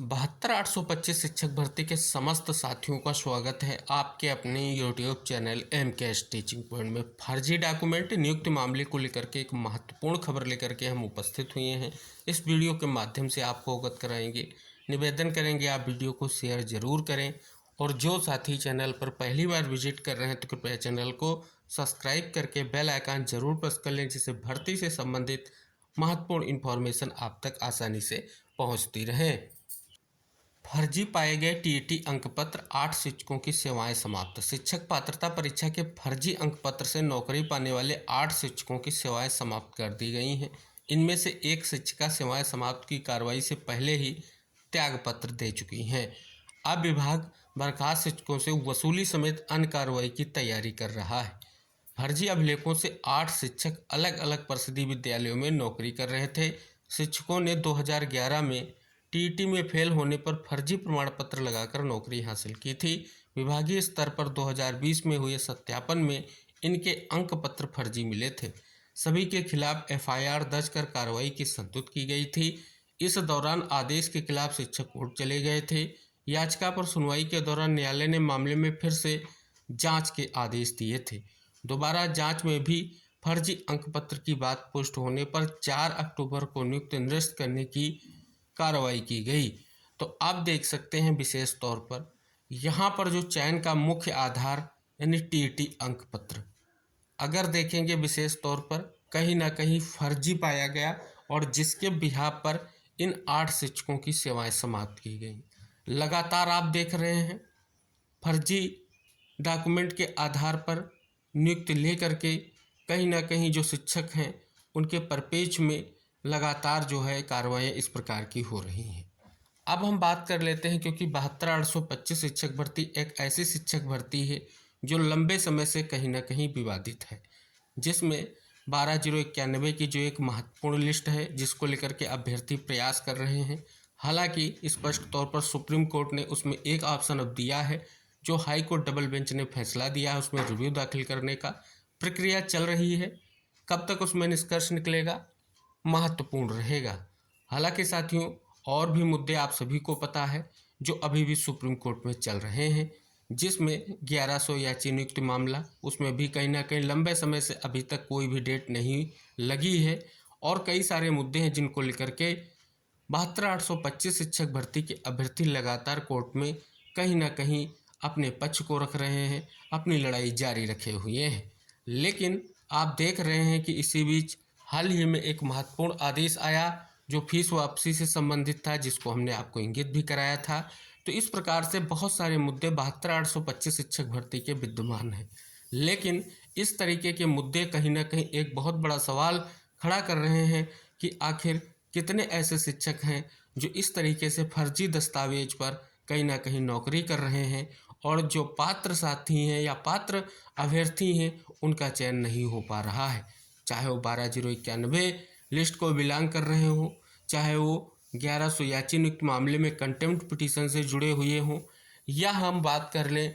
72,825 शिक्षक भर्ती के समस्त साथियों का स्वागत है आपके अपने YouTube channel MK teaching point में। फर्जी डॉक्यूमेंट नियुक्ति मामले को लेकर के एक महत्वपूर्ण खबर लेकर के हम उपस्थित हुए हैं। इस वीडियो के माध्यम से आपको अवगत कराएंगे। निवेदन करेंगे आप वीडियो को शेयर जरूर करें और जो साथी चैनल पर पहली बार विजिट कर रहे हैं तो कृपया चैनल को सब्सक्राइब करके बेल आइकन जरूर प्रेस कर लें, जिससे भर्ती से संबंधित महत्वपूर्ण इन्फॉर्मेशन आप तक आसानी से पहुँचती रहे। फर्जी पाए गए टीईटी अंकपत्र, 8 शिक्षकों की सेवाएं समाप्त। शिक्षक पात्रता परीक्षा के फर्जी अंकपत्र से नौकरी पाने वाले 8 शिक्षकों की सेवाएं समाप्त कर दी गई हैं। इनमें से एक शिक्षिका सेवाएं समाप्त की कार्रवाई से पहले ही त्यागपत्र दे चुकी हैं। अब विभाग बर्खास्त शिक्षकों से वसूली समेत अन्य कार्रवाई की तैयारी कर रहा है। फर्जी अभिलेखों से 8 शिक्षक अलग अलग परिषदीय विद्यालयों में नौकरी कर रहे थे। शिक्षकों ने 2011 में टीईटी में फेल होने पर फर्जी प्रमाण पत्र लगाकर नौकरी हासिल की थी। विभागीय स्तर पर 2020 में हुए सत्यापन में इनके अंक पत्र फर्जी मिले थे। सभी के खिलाफ FIR दर्ज कर कार्रवाई की संतुष्ट की गई थी। इस दौरान आदेश के खिलाफ शिक्षक कोर्ट चले गए थे। याचिका पर सुनवाई के दौरान न्यायालय ने मामले में फिर से जांच के आदेश दिए थे। दोबारा जांच में भी फर्जी अंक पत्र की बात पुष्ट होने पर 4 अक्टूबर को नियुक्ति निरस्त करने की कार्रवाई की गई। तो आप देख सकते हैं विशेष तौर पर यहाँ पर जो चयन का मुख्य आधार यानी टीईटी अंक पत्र, अगर देखेंगे विशेष तौर पर कहीं ना कहीं फर्जी पाया गया और जिसके बिहाफ पर इन 8 शिक्षकों की सेवाएं समाप्त की गई। लगातार आप देख रहे हैं फर्जी डॉक्यूमेंट के आधार पर नियुक्ति लेकर के कहीं ना कहीं जो शिक्षक हैं उनके परपेच में लगातार जो है कार्रवाइयाँ इस प्रकार की हो रही हैं। अब हम बात कर लेते हैं, क्योंकि 72,825 शिक्षक भर्ती एक ऐसी शिक्षक भर्ती है जो लंबे समय से कहीं ना कहीं विवादित है, जिसमें 12,091 की जो एक महत्वपूर्ण लिस्ट है जिसको लेकर के अभ्यर्थी प्रयास कर रहे हैं। हालांकि स्पष्ट तौर पर सुप्रीम कोर्ट ने उसमें एक ऑप्शन अब दिया है, जो हाई कोर्ट डबल बेंच ने फैसला दिया है, उसमें रिव्यू दाखिल करने का प्रक्रिया चल रही है। कब तक उसमें निष्कर्ष निकलेगा महत्वपूर्ण रहेगा। हालांकि साथियों और भी मुद्दे आप सभी को पता है जो अभी भी सुप्रीम कोर्ट में चल रहे हैं, जिसमें 1100 याची नियुक्ति मामला, उसमें भी कहीं ना कहीं लंबे समय से अभी तक कोई भी डेट नहीं लगी है और कई सारे मुद्दे हैं जिनको लेकर के 72,825 शिक्षक भर्ती के अभ्यर्थी लगातार कोर्ट में कहीं ना कहीं अपने पक्ष को रख रहे हैं, अपनी लड़ाई जारी रखे हुए हैं। लेकिन आप देख रहे हैं कि इसी बीच हाल ही में एक महत्वपूर्ण आदेश आया जो फीस वापसी से संबंधित था, जिसको हमने आपको इंगित भी कराया था। तो इस प्रकार से बहुत सारे मुद्दे 72,825 शिक्षक भर्ती के विद्यमान हैं। लेकिन इस तरीके के मुद्दे कहीं ना कहीं एक बहुत बड़ा सवाल खड़ा कर रहे हैं कि आखिर कितने ऐसे शिक्षक हैं जो इस तरीके से फर्जी दस्तावेज पर कहीं ना कहीं नौकरी कर रहे हैं और जो पात्र साथी हैं या पात्र अभ्यर्थी हैं उनका चयन नहीं हो पा रहा है। चाहे वो 12,091 लिस्ट को बिलोंग कर रहे हों, चाहे वो 1100 याची नियुक्ति मामले में कंटेम्प्ट पिटीशन से जुड़े हुए हों, या हम बात कर लें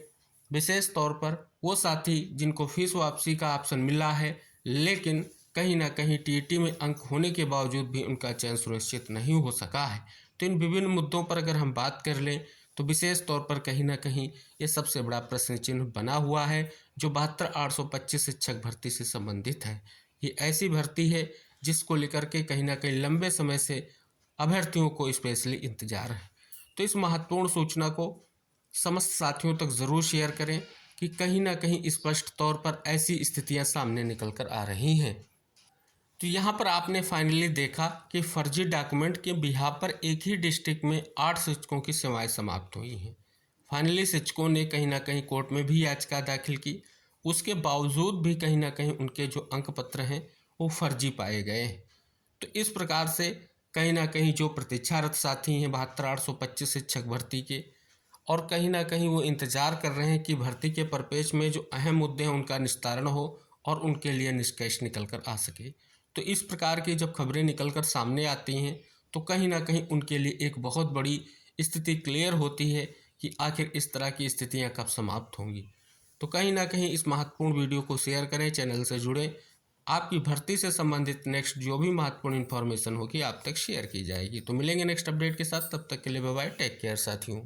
विशेष तौर पर वो साथी जिनको फीस वापसी का ऑप्शन मिला है लेकिन कहीं ना कहीं टीईटी में अंक होने के बावजूद भी उनका चयन सुनिश्चित नहीं हो सका है। तो इन विभिन्न मुद्दों पर अगर हम बात कर लें तो विशेष तौर पर कहीं ना कहीं ये सबसे बड़ा प्रश्न चिन्ह बना हुआ है जो 72,825 शिक्षक भर्ती से संबंधित है। ये ऐसी भर्ती है जिसको लेकर के कहीं ना कहीं लंबे समय से अभ्यर्थियों को स्पेशली इंतजार है। तो इस महत्वपूर्ण सूचना को समस्त साथियों तक ज़रूर शेयर करें कि कहीं ना कहीं स्पष्ट तौर पर ऐसी स्थितियां सामने निकल कर आ रही हैं। तो यहाँ पर आपने फाइनली देखा कि फर्जी डॉक्यूमेंट के बिहाफ पर एक ही डिस्ट्रिक्ट में 8 शिक्षकों की सेवाएं समाप्त हुई हैं। फाइनली शिक्षकों ने कहीं ना कहीं कोर्ट में भी याचिका दाखिल की, उसके बावजूद भी कहीं ना कहीं उनके जो अंक पत्र हैं वो फर्जी पाए गए हैं। तो इस प्रकार से कहीं ना कहीं जो प्रतीक्षारत साथी हैं 72,825 शिक्षक भर्ती के, और कहीं ना कहीं वो इंतज़ार कर रहे हैं कि भर्ती के परिपेक्ष में जो अहम मुद्दे हैं उनका निस्तारण हो और उनके लिए निष्कर्ष निकल कर आ सके। तो इस प्रकार की जब खबरें निकल कर सामने आती हैं तो कहीं ना कहीं उनके लिए एक बहुत बड़ी स्थिति क्लियर होती है कि आखिर इस तरह की स्थितियां कब समाप्त होंगी। तो कहीं ना कहीं इस महत्वपूर्ण वीडियो को शेयर करें, चैनल से जुड़ें आपकी भर्ती से संबंधित नेक्स्ट जो भी महत्वपूर्ण इन्फॉर्मेशन होगी आप तक शेयर की जाएगी। तो मिलेंगे नेक्स्ट अपडेट के साथ, तब तक के लिए बाय बाय, टेक केयर साथियों।